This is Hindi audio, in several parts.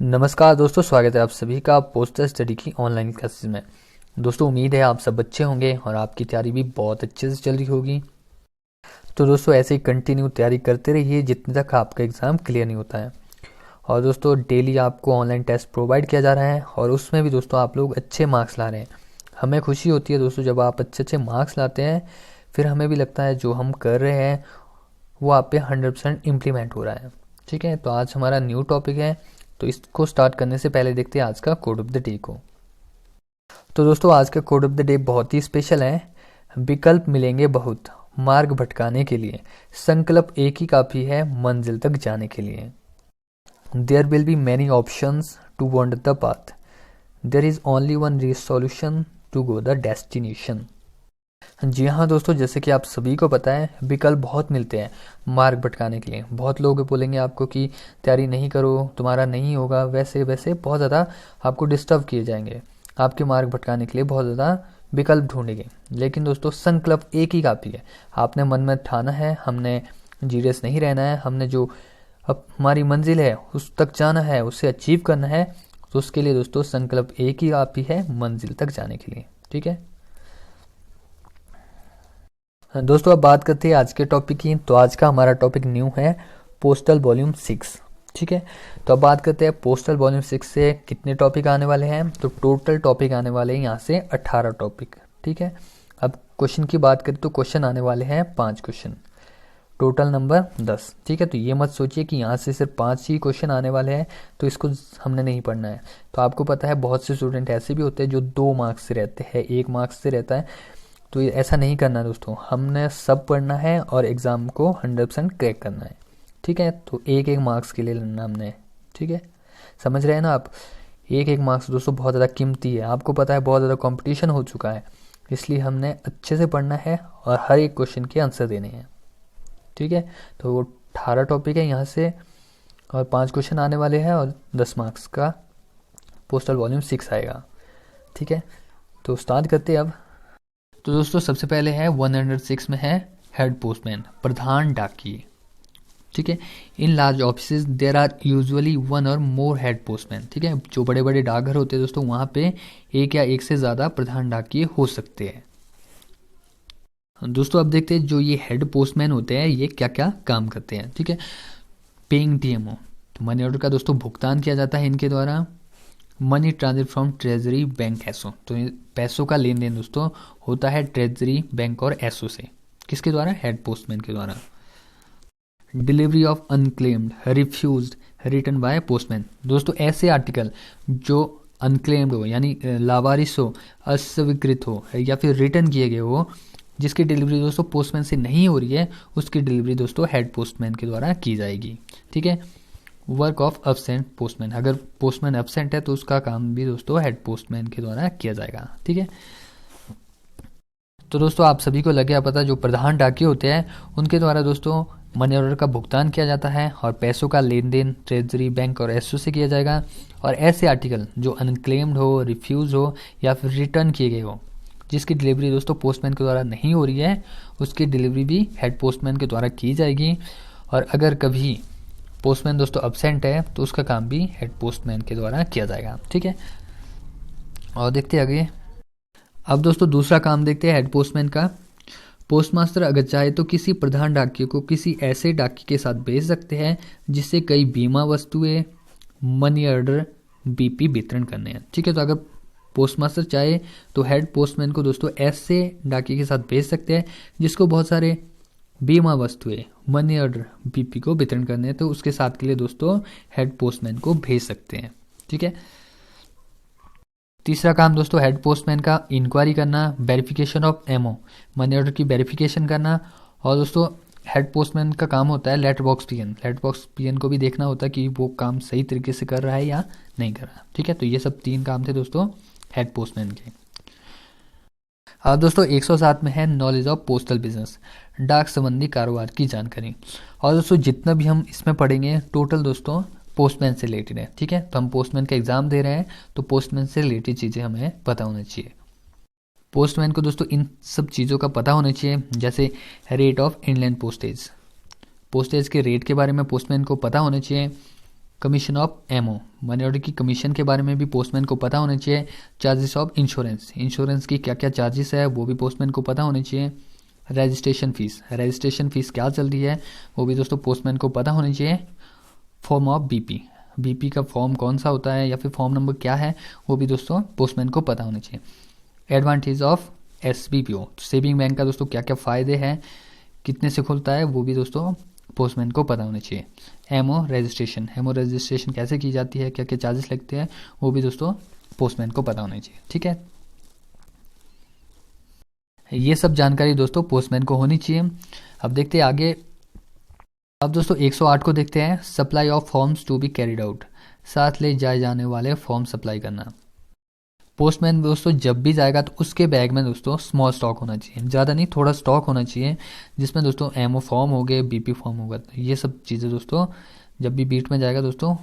नमस्कार दोस्तों, स्वागत है आप सभी का पोस्टर स्टडी की ऑनलाइन क्लासेस में। दोस्तों, उम्मीद है आप सब अच्छे होंगे और आपकी तैयारी भी बहुत अच्छे से चल रही होगी। तो दोस्तों, ऐसे ही कंटिन्यू तैयारी करते रहिए जितने तक आपका एग्ज़ाम क्लियर नहीं होता है। और दोस्तों, डेली आपको ऑनलाइन टेस्ट प्रोवाइड किया जा रहा है और उसमें भी दोस्तों आप लोग अच्छे मार्क्स ला रहे हैं। हमें खुशी होती है दोस्तों जब आप अच्छे अच्छे मार्क्स लाते हैं। फिर हमें भी लगता है जो हम कर रहे हैं वो आप पे 100% इम्प्लीमेंट हो रहा है। ठीक है, तो आज हमारा न्यू टॉपिक है, तो इसको स्टार्ट करने से पहले देखते हैं आज का कोड ऑफ द डे को। तो दोस्तों, आज का कोड ऑफ द डे बहुत ही स्पेशल है। विकल्प मिलेंगे बहुत मार्ग भटकाने के लिए, संकल्प एक ही काफी है मंजिल तक जाने के लिए। There will be many options to wander the path, there is only one resolution to go the destination. जी हाँ दोस्तों, जैसे कि आप सभी को पता है विकल्प बहुत मिलते हैं मार्ग भटकाने के लिए। बहुत लोग बोलेंगे आपको कि तैयारी नहीं करो, तुम्हारा नहीं होगा, वैसे वैसे बहुत ज़्यादा आपको डिस्टर्ब किए जाएंगे। आपके मार्ग भटकाने के लिए बहुत ज़्यादा विकल्प ढूंढेंगे। लेकिन दोस्तों, संकल्प एक ही काफ़ी है। आपने मन में ठाना है हमने जीरियस नहीं रहना है, हमने जो अब हमारी मंजिल है उस तक जाना है, उसे अचीव करना है। तो उसके लिए दोस्तों संकल्प एक ही काफ़ी है मंजिल तक जाने के लिए। ठीक है दोस्तों, अब बात करते हैं आज के टॉपिक की। तो आज का हमारा टॉपिक न्यू है पोस्टल वॉल्यूम 6। ठीक है, तो अब बात करते हैं पोस्टल वॉल्यूम 6 से कितने टॉपिक आने वाले हैं। तो टोटल टॉपिक आने वाले हैं यहाँ से 18 टॉपिक। ठीक है, अब क्वेश्चन की बात करें तो क्वेश्चन आने वाले हैं 5 क्वेश्चन, टोटल नंबर 10। ठीक है, तो ये मत सोचिए कि यहाँ से सिर्फ 5 ही क्वेश्चन आने वाले हैं तो इसको हमने नहीं पढ़ना है। तो आपको पता है बहुत से स्टूडेंट ऐसे भी होते हैं जो 2 मार्क्स से रहते हैं, 1 मार्क्स से रहता है। तो ऐसा नहीं करना दोस्तों, हमने सब पढ़ना है और एग्ज़ाम को 100% क्रैक करना है। ठीक है, तो एक एक मार्क्स के लिए लड़ना हमने। ठीक है, समझ रहे हैं ना आप। एक एक मार्क्स दोस्तों बहुत ज़्यादा कीमती है। आपको पता है बहुत ज़्यादा कंपटीशन हो चुका है, इसलिए हमने अच्छे से पढ़ना है और हर एक क्वेश्चन के आंसर देने हैं। ठीक है, तो वो 18 टॉपिक है यहाँ से और 5 क्वेश्चन आने वाले हैं और 10 मार्क्स का पोस्टल वॉल्यूम 6 आएगा। ठीक है, तो स्टार्ट करते हैं अब। तो दोस्तों, सबसे पहले है 106 में है हेड पोस्टमैन, प्रधान डाकिये। ठीक है, in large offices there are usually 1 और मोर हेड पोस्टमैन। ठीक है, जो बड़े बड़े डाकघर होते हैं दोस्तों वहाँ पे एक या एक से ज़्यादा प्रधान डाकिये हो सकते हैं। दोस्तों, अब देखते हैं जो ये हेड पोस्टमैन होते हैं ये क्या क्या काम करते हैं। ठीक है, पेइंग टीएमओ, तो मनी ऑर्डर का दोस्तों भुगतान किया जाता है इनके द्वारा। Money transfer from treasury bank SO, तो पैसों का लेन देन दोस्तों होता है ट्रेजरी बैंक और एसओ से। किसके द्वारा? हेड पोस्टमैन के द्वारा। Delivery of unclaimed, refused, return by postman, दोस्तों ऐसे आर्टिकल जो अनक्लेम्ड हो यानी लावारिस हो, अस्वीकृत हो या फिर रिटर्न किए गए हो, जिसकी डिलीवरी दोस्तों पोस्टमैन से नहीं हो रही है, उसकी डिलीवरी दोस्तों हेड पोस्टमैन के द्वारा की जाएगी। ठीक है, वर्क ऑफ एब्सेंट पोस्टमैन, अगर पोस्टमैन एब्सेंट है तो उसका काम भी दोस्तों हेड पोस्टमैन के द्वारा किया जाएगा। ठीक है, तो दोस्तों आप सभी को लग गया पता, जो प्रधान डाकिये होते हैं उनके द्वारा दोस्तों मनी ऑर्डर का भुगतान किया जाता है और पैसों का लेन देन ट्रेजरी बैंक और एसओ से किया जाएगा। और ऐसे आर्टिकल जो अनक्लेम्ड हो, रिफ्यूज हो या फिर रिटर्न किए गए हो, जिसकी डिलीवरी दोस्तों पोस्टमैन के द्वारा नहीं हो रही है, उसकी डिलीवरी भी हेड पोस्टमैन के द्वारा की जाएगी। और अगर कभी पोस्टमैन दोस्तों अब्सेंट है तो उसका काम भी हेड पोस्टमैन के द्वारा किया जाएगा। ठीक है, और देखते हैं आगे। अब दोस्तों दूसरा काम देखते हैं हेड पोस्टमैन का। पोस्टमास्टर अगर चाहे तो किसी प्रधान डाकिये को किसी ऐसे डाकिये के साथ भेज सकते हैं जिससे कई बीमा वस्तुएं, मनी ऑर्डर, बीपी वितरण करने हैं। ठीक है, तो अगर पोस्टमास्टर चाहे तो हेड पोस्टमैन को दोस्तों ऐसे डाकिये के साथ भेज सकते हैं जिसको बहुत सारे बीमा वस्तुएं, मनी ऑर्डर, बीपी को वितरण करने हैं, तो उसके साथ के लिए दोस्तों हेड पोस्टमैन को भेज सकते हैं। ठीक है, तीसरा काम दोस्तों हेड पोस्टमैन का इंक्वायरी करना, verification of MO, money order की वेरिफिकेशन करना। और दोस्तों हेड पोस्टमैन का काम होता है letter box PN, letter box PN को भी देखना होता है कि वो काम सही तरीके से कर रहा है या नहीं कर रहा। ठीक है, तो ये सब 3 काम थे दोस्तों हेड पोस्टमैन के। अब दोस्तों 107 में है नॉलेज ऑफ पोस्टल बिजनेस, डाक संबंधी कारोबार की जानकारी। और दोस्तों जितना भी हम इसमें पढ़ेंगे टोटल दोस्तों पोस्टमैन से रिलेटेड है। ठीक है, तो हम पोस्टमैन का एग्जाम दे रहे हैं तो पोस्टमैन से रिलेटेड चीज़ें हमें पता होनी चाहिए। पोस्टमैन को दोस्तों इन सब चीज़ों का पता होना चाहिए, जैसे rate of inland postage, postage के रेट के बारे में पोस्टमैन को पता होना चाहिए। Commission of MO, money order की कमीशन के बारे में भी पोस्टमैन को पता होना चाहिए। चार्जेस ऑफ इंश्योरेंस, इंश्योरेंस की क्या क्या चार्जेस है वो भी पोस्टमैन को पता होने चाहिए। रजिस्ट्रेशन फीस, रजिस्ट्रेशन फीस क्या चल रही है वो भी दोस्तों पोस्टमैन को पता होनी चाहिए। फॉर्म ऑफ बीपी, बीपी का फॉर्म कौन सा होता है या फिर फॉर्म नंबर क्या है वो भी दोस्तों पोस्टमैन को पता होना चाहिए। एडवांटेज ऑफ एसबीपीओ, सेविंग बैंक का दोस्तों क्या क्या फ़ायदे हैं, कितने से खुलता है वो भी दोस्तों पोस्टमैन को पता होना चाहिए। एमओ रजिस्ट्रेशन, एमओ रजिस्ट्रेशन कैसे की जाती है, क्या क्या चार्जेस लगते हैं वो भी दोस्तों पोस्टमैन को पता होना चाहिए। ठीक है, ये सब जानकारी दोस्तों पोस्टमैन को होनी चाहिए। अब देखते हैं आगे। अब दोस्तों 108 को देखते हैं, supply of forms to be carried out, साथ ले जाए जाने वाले फॉर्म सप्लाई करना। पोस्टमैन दोस्तों जब भी जाएगा तो उसके बैग में दोस्तों स्मॉल स्टॉक होना चाहिए, ज़्यादा नहीं, थोड़ा स्टॉक होना चाहिए, जिसमें दोस्तों एमओ फॉर्म हो गए, बीपी फॉर्म होगा, ये सब चीज़ें दोस्तों जब भी बीट में जाएगा दोस्तों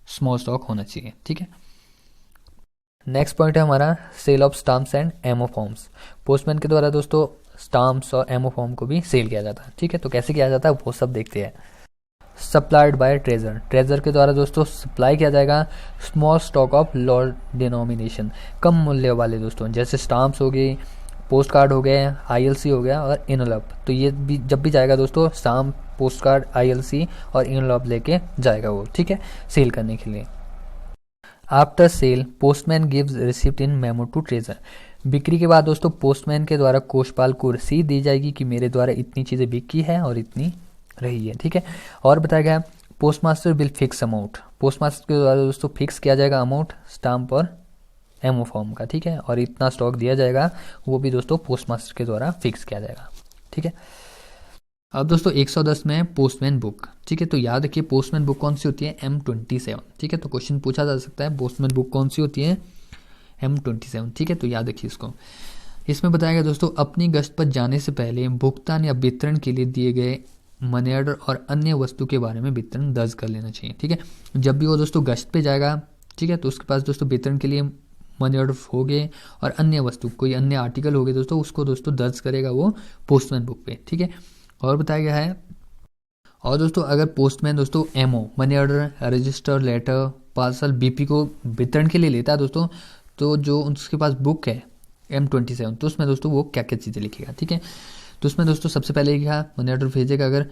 स्मॉल स्टॉक होना चाहिए। ठीक है, नेक्स्ट पॉइंट है हमारा sale of stamps and MO forms. Postman के द्वारा दोस्तों स्टाम्प्स और एमओ फॉर्म को भी सेल किया जाता है। ठीक है, तो कैसे किया जाता है वो सब देखते हैं। सप्लाइड बाय ट्रेजर, ट्रेजर के द्वारा दोस्तों सप्लाई किया जाएगा small stock of low denomination, कम मूल्य वाले दोस्तों, जैसे स्टाम्प्स हो गई, पोस्ट कार्ड हो गए, आईएलसी हो गया और इनवलप। तो ये भी जब भी जाएगा दोस्तों स्टाम्प, पोस्ट कार्ड, आईएलसी और इनवलप लेके जाएगा वो। ठीक है, सेल करने के लिए। After sale postman gives receipt in memo to treasure, बिक्री के बाद दोस्तों पोस्टमैन के द्वारा कोषपाल को रसीद दी जाएगी कि मेरे द्वारा इतनी चीज़ें बिकी है और इतनी रही है। ठीक है, और बताया गया postmaster will fix amount, postmaster के द्वारा दोस्तों फिक्स किया जाएगा अमाउंट स्टाम्प और एमओ फॉर्म का। ठीक है, और इतना स्टॉक दिया जाएगा वो भी दोस्तों पोस्टमास्टर के द्वारा फिक्स किया जाएगा। ठीक है, अब दोस्तों 110 में पोस्टमैन बुक। ठीक है, तो याद रखिए पोस्टमैन बुक कौन सी होती है, M27। ठीक है, तो क्वेश्चन पूछा जा सकता है पोस्टमैन बुक कौन सी होती है, M27। ठीक है, तो याद रखिए इसको। इसमें बताया गया दोस्तों अपनी गश्त पर जाने से पहले भुगतान या वितरण के लिए दिए गए मनी ऑर्डर और अन्य वस्तु के बारे में वितरण दर्ज कर लेना चाहिए। ठीक है, जब भी वो दोस्तों गश्त पे जाएगा, ठीक है, तो उसके पास दोस्तों वितरण के लिए मनी ऑर्डर हो गए और अन्य वस्तु, कोई अन्य आर्टिकल हो गए दोस्तों, उसको दोस्तों दर्ज करेगा वो पोस्टमैन बुक पे। ठीक है, और बताया गया है, और दोस्तों अगर पोस्टमैन दोस्तों MO, money order, register, letter, parcel, BP को वितरण के लिए लेता है दोस्तों, तो जो उसके पास बुक है M27, तो उसमें दोस्तों वो क्या क्या चीज़ें लिखेगा। ठीक है, तो उसमें दोस्तों सबसे पहले लिखा मनी ऑर्डर भेजेगा अगर,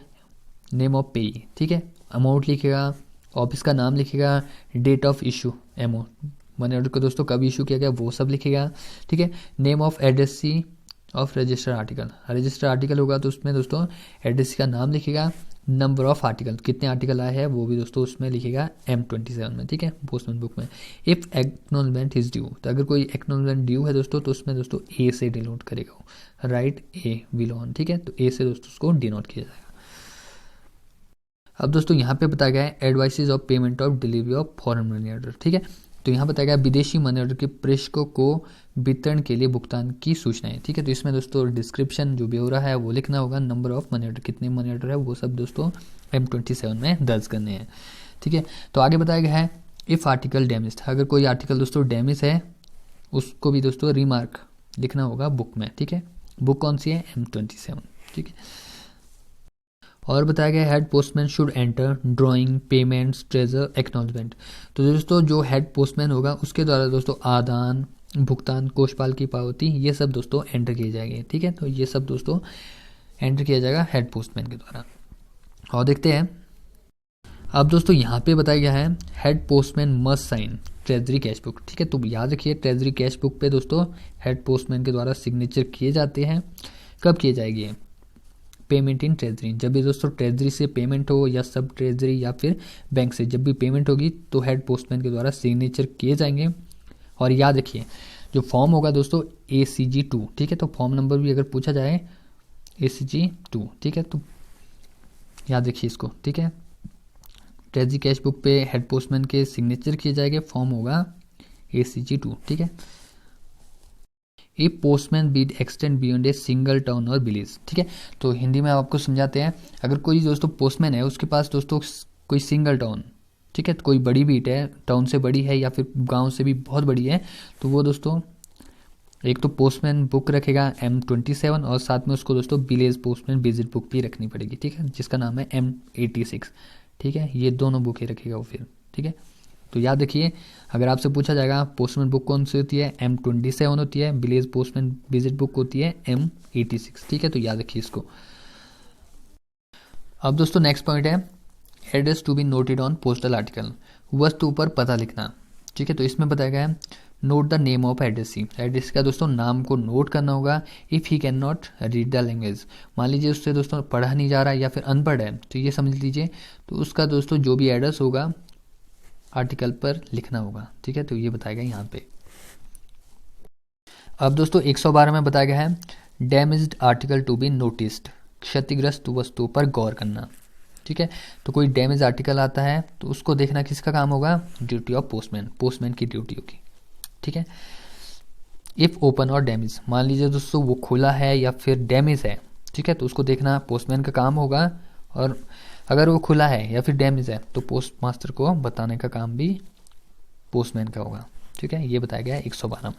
नेम ऑफ पे, ठीक है, अमाउंट लिखेगा, ऑफिस का नाम लिखेगा, date of issue, MO money order को दोस्तों कब इशू किया गया वो सब लिखेगा। ठीक है, name of addressee of register article, register article होगा तो उसमें दोस्तों एड्रेसी का नाम लिखेगा, नंबर ऑफ आर्टिकल, कितने आर्टिकल आए हैं वो भी दोस्तों उसमें लिखेगा M27 में। ठीक है, पोस्टमैन बुक में। इफ़ एक्नॉलेजमेंट इज ड्यू, तो अगर कोई एक्नॉलेजमेंट ड्यू है दोस्तों तो उसमें दोस्तों ए से डिनोट करेगा वो, राइट ए विलोन। ठीक है, तो ए से दोस्तों उसको डिनोट किया जाएगा। अब दोस्तों यहाँ पे बताया गया है advices of payment of delivery of foreign money order. ठीक है, तो यहाँ बताया गया विदेशी मनी ऑर्डर के प्रेषकों को वितरण के लिए भुगतान की सूचनाएं। ठीक है, तो इसमें दोस्तों डिस्क्रिप्शन जो ब्यौरा है वो लिखना होगा, नंबर ऑफ मनी ऑर्डर, कितने मनी ऑर्डर है वो सब दोस्तों M27 में दर्ज करने हैं। ठीक है, तो आगे बताया गया है इफ़ आर्टिकल डैमेज, अगर कोई आर्टिकल दोस्तों डैमेज है उसको भी दोस्तों रिमार्क लिखना होगा बुक में। ठीक है, बुक कौन सी है, M27। ठीक है, और बताया गया head postman should enter drawing, payments, treasure, acknowledgement. तो दोस्तों जो हेड पोस्टमैन होगा उसके द्वारा दोस्तों आदान, भुगतान, कोषपाल की पावती, ये सब दोस्तों एंटर किए जाएंगे। ठीक है, तो ये सब दोस्तों एंटर किया जाएगा हेड पोस्टमैन के द्वारा। और देखते हैं अब दोस्तों यहाँ पे बताया गया है head postman must sign treasury cash book. ठीक है, तो याद रखिए ट्रेजरी कैश बुक पे दोस्तों हेड पोस्टमैन के द्वारा सिग्नेचर किए जाते हैं। कब किए जाएंगे, पेमेंट इन ट्रेजरी, जब भी दोस्तों ट्रेजरी से पेमेंट हो या सब ट्रेजरी या फिर बैंक से जब भी पेमेंट होगी तो हेड पोस्टमैन के द्वारा सिग्नेचर किए जाएंगे। और याद रखिए जो फॉर्म होगा दोस्तों ACG2। ठीक है, तो फॉर्म नंबर भी अगर पूछा जाए ACG2। ठीक है, तो याद रखिए इसको। ठीक है, ट्रेजरी कैश बुक पे हेड पोस्टमैन के सिग्नेचर किए जाएंगे, फॉर्म होगा ACG2। ठीक है, ए postman Beed extend beyond a single town और विलेज। ठीक है, तो हिंदी में आपको समझाते हैं, अगर कोई दोस्तों पोस्टमैन है उसके पास दोस्तों कोई सिंगल टाउन, ठीक है, तो कोई बड़ी बीट है, टाउन से बड़ी है या फिर गांव से भी बहुत बड़ी है, तो वो दोस्तों एक तो पोस्टमैन बुक रखेगा M27 और साथ में उसको दोस्तों विलेज पोस्टमैन विजिट बुक भी रखनी पड़ेगी। ठीक है, जिसका नाम है M86। ठीक है, ये दोनों बुक ही रखेगा वो फिर। ठीक है, तो याद रखिए, अगर आपसे पूछा जाएगा पोस्टमैन बुक कौन सी होती है, M27 होती है, विलेज पोस्टमैन विजिट बुक होती है M86। ठीक है, तो याद रखिए इसको। अब दोस्तों नेक्स्ट पॉइंट है address to be noted on postal article, वस्तु पर पता लिखना। ठीक है, तो इसमें बताया गया है note the name of addressee, address का दोस्तों नाम को नोट करना होगा। If he can not read the language, मान लीजिए उससे दोस्तों पढ़ा नहीं जा रहा है या फिर अनपढ़ है, तो ये समझ लीजिए, तो उसका दोस्तों जो भी एड्रेस होगा आर्टिकल पर लिखना होगा। ठीक है, तो ये बताया गया यहाँ पे। अब दोस्तों 112 में बताया गया है damaged article to be noticed, क्षतिग्रस्त वस्तुओं पर गौर करना। ठीक है, तो कोई डैमेज आर्टिकल आता है तो उसको देखना किसका काम होगा, ड्यूटी ऑफ पोस्टमैन, पोस्टमैन की ड्यूटी होगी। ठीक है, इफ ओपन और डैमेज, मान लीजिए दोस्तों वो खुला है या फिर डैमेज है, ठीक है, तो उसको देखना पोस्टमैन का काम होगा। और अगर वो खुला है या फिर डैमेज है तो पोस्ट मास्टर को बताने का काम भी पोस्टमैन का होगा। ठीक है, ये बताया गया है 112 में।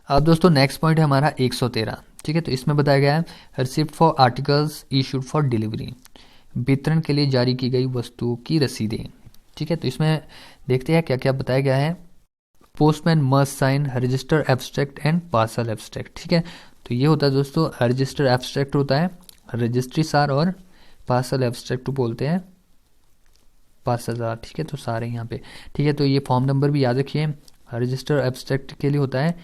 अब दोस्तों नेक्स्ट पॉइंट है हमारा 113। ठीक है, तो इसमें बताया गया है receipt for articles issued for delivery, वितरण के लिए जारी की गई वस्तुओं की रसीदें। ठीक है, तो इसमें देखते हैं क्या क्या बताया गया है। Postman must sign register abstract and parcel abstract. ठीक है, तो ये होता है दोस्तों रजिस्टर एब्स्ट्रैक्ट होता है रजिस्ट्री सार, और पार्सल एब्स्ट्रैक्ट बोलते हैं पार्सल। ठीक है, तो सारे यहाँ पे। ठीक है, तो ये फॉर्म नंबर भी याद रखिए, रजिस्टर एब्स्ट्रैक्ट के लिए होता है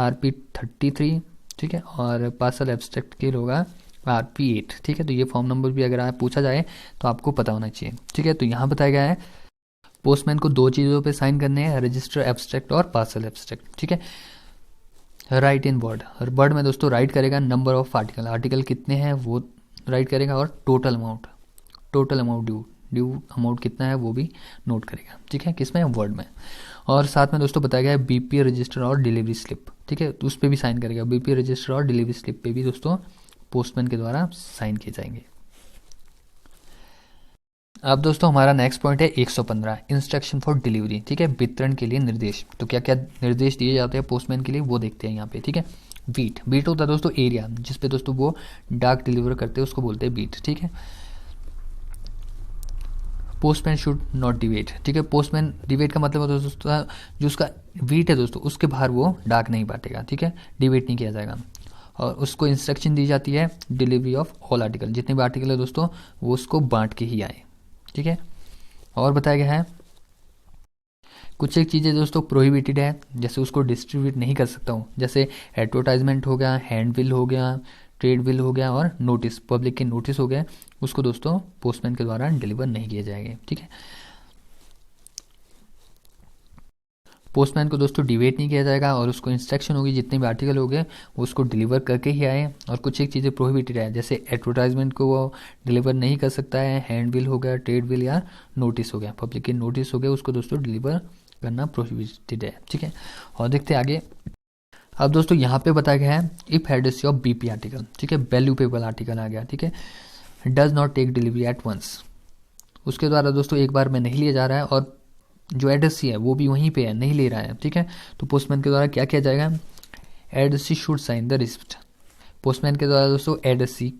RP33। ठीक है, और पार्सल एब्स्ट्रैक्ट के लिए होगा RP8। ठीक है, तो ये फॉर्म नंबर भी अगर आप पूछा जाए तो आपको पता होना चाहिए। ठीक है, तो यहाँ बताया गया है पोस्टमैन को 2 चीज़ों पे साइन करने हैं, रजिस्टर एब्स्ट्रैक्ट और पार्सल एब्स्ट्रैक्ट। ठीक है, राइट इन वर्ड, और वर्ड में दोस्तों राइट करेगा नंबर ऑफ आर्टिकल, आर्टिकल कितने हैं वो राइट करेगा, और टोटल अमाउंट ड्यू अमाउंट कितना है वो भी नोट करेगा। ठीक है, किसमें, वर्ड में। और साथ में दोस्तों बताया गया है BP रजिस्टर और डिलीवरी स्लिप। ठीक है, तो उस पर भी साइन करेगा, BP रजिस्टर और डिलीवरी स्लिप पे भी दोस्तों पोस्टमैन के द्वारा साइन किए जाएंगे। अब दोस्तों हमारा नेक्स्ट पॉइंट है 115 इंस्ट्रक्शन फॉर डिलीवरी। ठीक है, वितरण के लिए निर्देश, तो क्या क्या निर्देश दिए जाते हैं पोस्टमैन के लिए वो देखते हैं यहाँ पे। ठीक है, बीट होता है दोस्तों एरिया जिसपे दोस्तों वो डाक डिलीवर करते हैं, उसको बोलते हैं बीट। ठीक है, पोस्टमैन शुड नॉट डिवेट। ठीक है, पोस्टमैन डिवेट का मतलब होता है दोस्तों जो उसका वीट है दोस्तों उसके बाहर वो डाक नहीं बांटेगा। ठीक है, डिवेट नहीं किया जाएगा। और उसको इंस्ट्रक्शन दी जाती है डिलीवरी ऑफ ऑल आर्टिकल, जितने भी आर्टिकल है दोस्तों वो उसको बांट के ही आए। ठीक है, और बताया गया है कुछ एक चीज़ें दोस्तों प्रोहिबिटेड है, जैसे उसको डिस्ट्रीब्यूट नहीं कर सकता हूँ, जैसे एडवर्टाइजमेंट हो गया, हैंड बिल हो गया, ट्रेड बिल हो गया, और नोटिस, पब्लिक के नोटिस हो गया, उसको दोस्तों पोस्टमैन के द्वारा डिलीवर नहीं किए जाएंगे। ठीक है, पोस्टमैन को दोस्तों डिवेट नहीं किया जाएगा, और उसको इंस्ट्रक्शन होगी जितने भी आर्टिकल हो गए वो उसको डिलीवर करके ही आए। और कुछ एक चीज़ें प्रोहिबिटेड है, जैसे एडवर्टाइजमेंट को वो डिलीवर नहीं कर सकता है, हैंड बिल हो गया, ट्रेड बिल या नोटिस हो गया, पब्लिक के नोटिस हो गया, उसको दोस्तों डिलीवर करना प्रोहिबिटेड है। ठीक है, और देखते हैं आगे। अब दोस्तों यहाँ पे बताया गया है if address of BP article. ठीक है, वैल्यूएबल आर्टिकल आ गया। ठीक है, does not take delivery at once, उसके द्वारा दोस्तों एक बार में नहीं लिया जा रहा है, और जो एड्रेसी है वो भी वहीं पे है, नहीं ले रहा है। ठीक है, तो पोस्टमैन के द्वारा क्या किया जाएगा, addressee should sign the receipt, postman के द्वारा दोस्तों एड्रेसी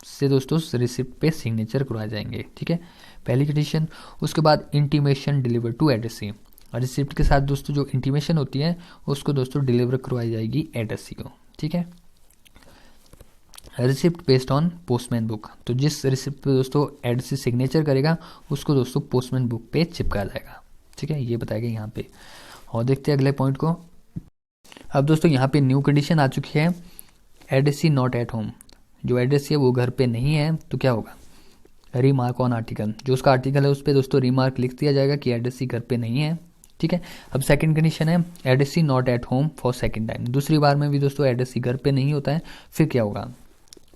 से दोस्तों रिसिप्ट पे सिग्नेचर करवाए जाएंगे। ठीक है, पहली कंडीशन। उसके बाद इंटीमेशन डिलीवर टू एड्रेसी, और रिसिप्ट के साथ दोस्तों जो इंटीमेशन होती है उसको दोस्तों डिलीवर करवाई जाएगी एड्रेसी को। ठीक है, receipt based on postman book, तो जिस रिसिप्ट पे दोस्तों एड्रेसी सिग्नेचर करेगा उसको दोस्तों पोस्टमैन बुक पे चिपका जाएगा। ठीक है, ये बताया गया यहाँ पे। और देखते हैं अगले पॉइंट को। अब दोस्तों यहाँ पे न्यू कंडीशन आ चुकी है, एड्रेसी नॉट एट होम, जो एड्रेसी है वो घर पे नहीं है तो क्या होगा, रिमार्क ऑन आर्टिकल, जो उसका आर्टिकल है उस पर दोस्तों रिमार्क लिख दिया जाएगा कि एड्रेसी घर पे नहीं है। ठीक है, अब सेकंड कंडीशन है addressee not at home for second time, दूसरी बार में भी दोस्तों एड्रेसी घर पे नहीं होता है, फिर क्या होगा,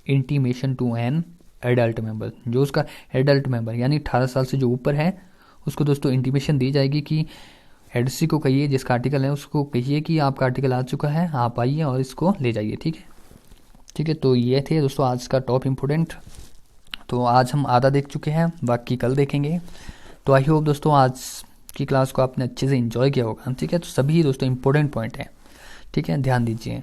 intimation to an adult member, जो उसका एडल्ट मेंबर यानी 18 साल से जो ऊपर है उसको दोस्तों इंटीमेशन दी जाएगी कि एड्रेसी को कहिए, जिसका आर्टिकल है उसको कहिए कि आपका आर्टिकल आ चुका है, आप आइए और इसको ले जाइए। ठीक है, ठीक है, तो ये थे दोस्तों आज का टॉप इम्पोर्टेंट। तो आज हम आधा देख चुके हैं, बाकी कल देखेंगे। तो आई होप दोस्तों आज की क्लास को आपने अच्छे से एंजॉय किया होगा। ठीक है, तो सभी दोस्तों इंपॉर्टेंट पॉइंट हैं। ठीक है, ध्यान दीजिए।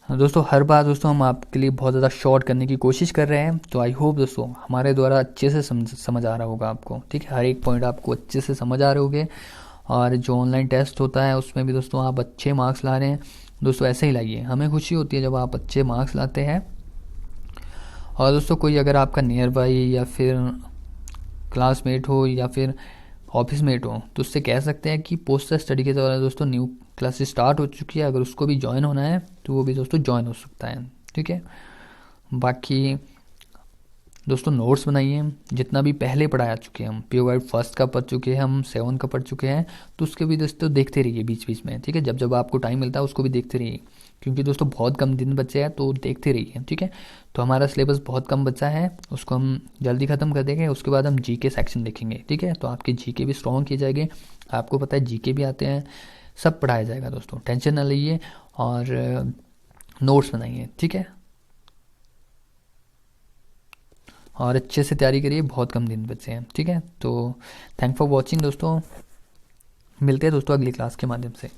दोस्तों हर बार दोस्तों हम आपके लिए बहुत ज़्यादा शॉर्ट करने की कोशिश कर रहे हैं, तो आई होप दोस्तों हमारे द्वारा अच्छे से समझ आ रहा होगा आपको, ठीक है, हर एक पॉइंट आपको अच्छे से समझ आ रहे होंगे। और जो ऑनलाइन टेस्ट होता है उसमें भी दोस्तों आप अच्छे मार्क्स ला रहे हैं। दोस्तों ऐसे ही लाइए, हमें खुशी होती है जब आप अच्छे मार्क्स लाते हैं। और दोस्तों कोई अगर आपका नियर बाई या फिर क्लासमेट हो या फिर ऑफिस मेट हो, तो उससे कह सकते हैं कि पोस्टर स्टडी के द्वारा दोस्तों न्यू क्लासेस स्टार्ट हो चुकी है, अगर उसको भी ज्वाइन होना है तो वो भी दोस्तों ज्वाइन हो सकता है, ठीक है। बाकी दोस्तों नोट्स बनाइए, जितना भी पहले पढ़ा चुके हैं हम, प्योर गाइड फर्स्ट का पढ़ चुके हैं हम, 7 का पढ़ चुके हैं, तो उसके भी दोस्तों देखते रहिए बीच बीच में, ठीक है, जब जब आपको टाइम मिलता है उसको भी देखते रहिए, क्योंकि दोस्तों बहुत कम दिन बचे हैं, तो देखते रहिए, ठीक है। तो हमारा सिलेबस बहुत कम बचा है, उसको हम जल्दी ख़त्म कर देंगे, उसके बाद हम जीके सेक्शन देखेंगे, ठीक है। तो आपके जीके भी स्ट्रॉन्ग किए जाएंगे, आपको पता है जीके भी आते हैं, सब पढ़ाया जाएगा दोस्तों, टेंशन ना लीजिए और नोट्स बनाइए, ठीक है, और अच्छे से तैयारी करिए, बहुत कम दिन बचे हैं, ठीक है। तो थैंक फॉर वॉचिंग दोस्तों, मिलते हैं दोस्तों अगली क्लास के माध्यम से।